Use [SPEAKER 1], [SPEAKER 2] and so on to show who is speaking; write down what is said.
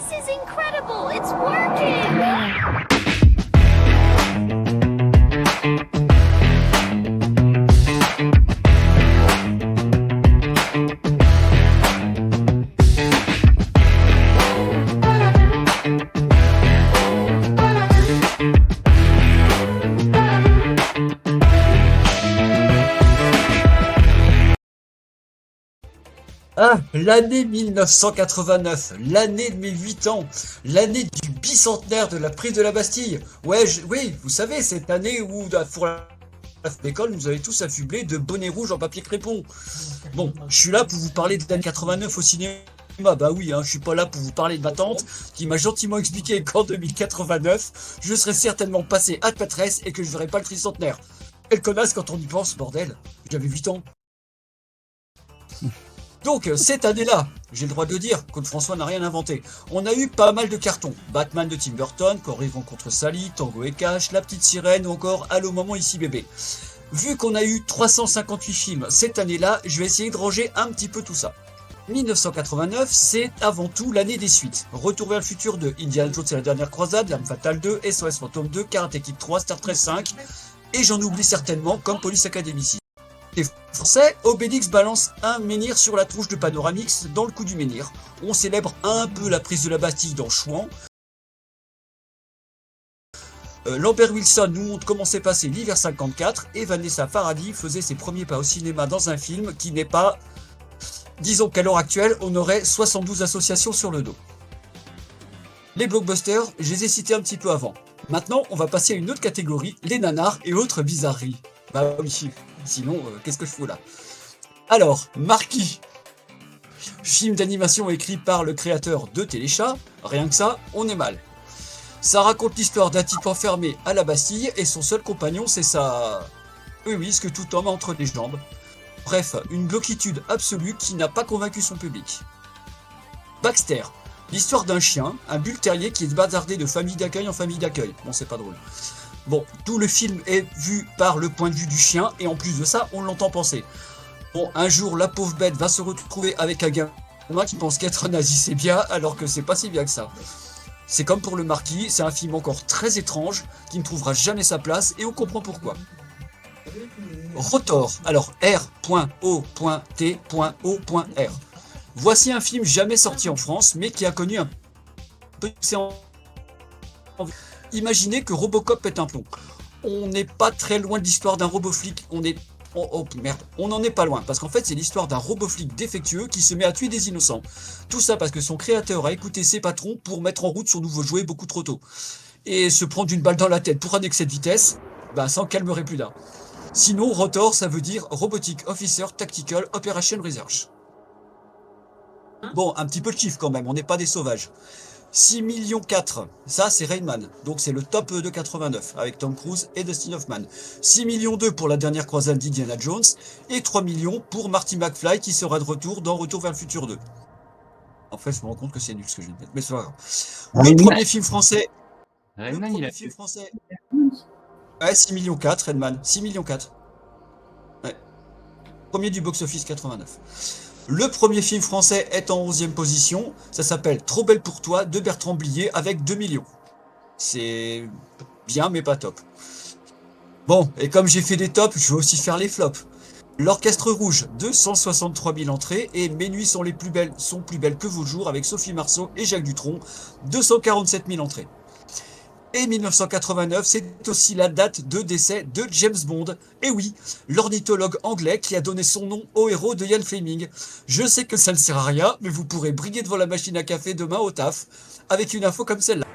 [SPEAKER 1] This is incredible! It's working!
[SPEAKER 2] Ah, l'année 1989, l'année de mes 8 ans, l'année du bicentenaire de la prise de la Bastille. Ouais, oui, vous savez, cette année où, pour la l'école, nous avez tous affublés de bonnets rouges en papier crépon. Bon, je suis là pour vous parler de l'année 89 au cinéma. Bah oui, hein, je suis pas là pour vous parler de ma tante, qui m'a gentiment expliqué qu'en 2089, je serais certainement passé à Patresse et que je verrais pas le tricentenaire. Quelle connasse quand on y pense, bordel. J'avais 8 ans. Donc, cette année-là, j'ai le droit de le dire, Claude François n'a rien inventé. On a eu pas mal de cartons. Batman de Tim Burton, Corey rencontre Sally, Tango et Cash, La Petite Sirène ou encore Allô Maman ici bébé. Vu qu'on a eu 358 films cette année-là, je vais essayer de ranger un petit peu tout ça. 1989, c'est avant tout l'année des suites. Retour vers le futur 2, Indiana Jones et la dernière croisade, L'Arme Fatale 2, SOS Fantôme 2, Karate Kid 3, Star Trek 5, et j'en oublie certainement comme Police Academy 6. Les Français, Obélix balance un menhir sur la tronche de Panoramix dans le coup du menhir. On célèbre un peu la prise de la Bastille dans Chouan. Lambert Wilson nous montre comment s'est passé l'hiver 54 et Vanessa Paradis faisait ses premiers pas au cinéma dans un film qui n'est pas... Disons qu'à l'heure actuelle, on aurait 72 associations sur le dos. Les blockbusters, je les ai cités un petit peu avant. Maintenant, on va passer à une autre catégorie, les nanars et autres bizarreries. Bah oui, sinon, qu'est-ce que je fous là? Alors, Marquis, film d'animation écrit par le créateur de Téléchat, rien que ça, on est mal. Ça raconte l'histoire d'un type enfermé à la Bastille et son seul compagnon, c'est sa... Oui, ce que tout homme a entre les jambes. Bref, une bloquitude absolue qui n'a pas convaincu son public. Baxter, l'histoire d'un chien, un bull terrier qui est bazardé de famille d'accueil en famille d'accueil. Bon, c'est pas drôle. Bon, tout le film est vu par le point de vue du chien, et en plus de ça, on l'entend penser. Bon, un jour, la pauvre bête va se retrouver avec un gamin qui pense qu'être nazi c'est bien, alors que c'est pas si bien que ça. C'est comme pour le Marquis, c'est un film encore très étrange, qui ne trouvera jamais sa place, et on comprend pourquoi. Rotor, alors R.O.T.O.R. Voici un film jamais sorti en France, mais qui a connu un petit... Imaginez que Robocop pète un plomb. On n'est pas très loin de l'histoire d'un robot flic. On n'en est pas loin. Parce qu'en fait, c'est l'histoire d'un robot flic défectueux qui se met à tuer des innocents. Tout ça parce que son créateur a écouté ses patrons pour mettre en route son nouveau jouet beaucoup trop tôt. Et se prendre une balle dans la tête pour un excès de vitesse, bah ça en calmerait plus d'un. Sinon, Rotor, ça veut dire Robotic Officer Tactical Operation Research. Bon, un petit peu de chiffre quand même, on n'est pas des sauvages. 6 millions 4, ça c'est Rain Man, donc c'est le top de 89, avec Tom Cruise et Dustin Hoffman. 6 millions 2 pour la dernière croisade d'Indiana Jones, et 3 millions pour Marty McFly qui sera de retour dans Retour vers le futur 2. En fait, je me rends compte que c'est nul ce que je viens de mettre, mais c'est pas grave. Le premier film français...
[SPEAKER 3] Rain Man, il a fait...
[SPEAKER 2] Ouais, 6 millions 4, Redman, 6 millions 4. Ouais. Premier du box-office 89. Le premier film français est en 11e position, ça s'appelle Trop belle pour toi de Bertrand Blier avec 2 millions. C'est bien mais pas top. Bon, et comme j'ai fait des tops, je vais aussi faire les flops. L'Orchestre Rouge, 263 000 entrées, et Mes nuits sont plus belles que vos jours avec Sophie Marceau et Jacques Dutronc, 247 000 entrées. Et 1989, c'est aussi la date de décès de James Bond. Et oui, l'ornithologue anglais qui a donné son nom au héros de Ian Fleming. Je sais que ça ne sert à rien, mais vous pourrez briller devant la machine à café demain au taf avec une info comme celle-là.